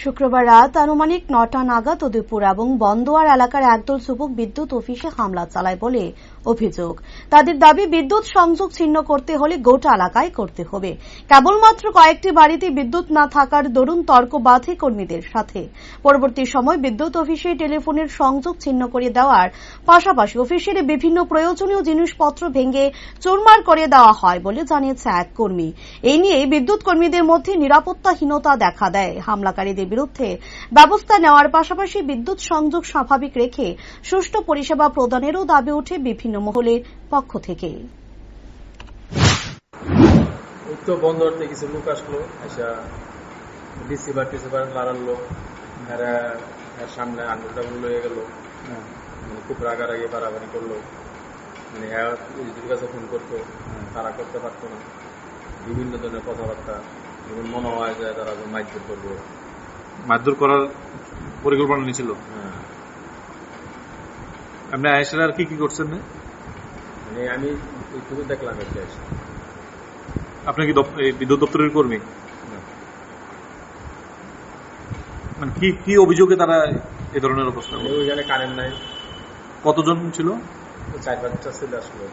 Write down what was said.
শুক্রবার রাত আনুমানিক ৯টা নাগাদ উদয়পুর এবং বন্দোয়ার এলাকার একদল যুবক বিদ্যুৎ অফিসে হামলা চালায় বলে অভিযোগ। তাদের দাবি, বিদ্যুৎ সংযোগ ছিন্ন করতে হলে গোটা এলাকায় করতে হবে। কেবলমাত্র কয়েকটি বাড়িতে বিদ্যুৎ না থাকার দরুন তর্ক বাধে কর্মীদের সাথে। পরবর্তী সময় বিদ্যুৎ অফিসে টেলিফোনের সংযোগ ছিন্ন করে দেওয়ার পাশাপাশি অফিসের বিভিন্ন প্রয়োজনীয় জিনিসপত্র ভেঙে চুরমার করে দেওয়া হয় বলে জানিয়েছে এক কর্মী। এই নিয়ে বিদ্যুৎ কর্মীদের মধ্যে নিরাপত্তাহীনতা দেখা দেয়। হামলাকারীদের বিরুদ্ধে ব্যবস্থা নেওয়ার পাশাপাশি বিদ্যুৎ সংযোগ স্বাভাবিক রেখে সুষ্ঠু পরিষেবা প্রদানেরও দাবি ওঠে বিভিন্ন মহলের পক্ষ থেকে। উত্তর বন্দর থেকে কিছু লোক আসলো, এসে রিসিভার লাড়ালো, সামনে আঙুলটা লয়ে গেল, খুব রাগারাগি বাড়াবাড়ি করলো। কাছে ফোন করতো, তারা করতে পারতো না। বিভিন্ন ধরনের কথাবার্তা, যেমন মনে হয় যে তারা মারধর করবো, মারধর করার পরিকল্পনা নিয়েছিল। আপনি আয়েশার আর কি করছেন না? আমি এইটুকু দেখলাম আর কি। আপনি কি বিদ্যুৎ দপ্তরের কর্মী? মানে কি অভিযোগে তারা এই ধরনের অবস্থা? ওইখানে কারেন্ট নাই। কতজন ছিল? 4-5টা ছেলে আসলো।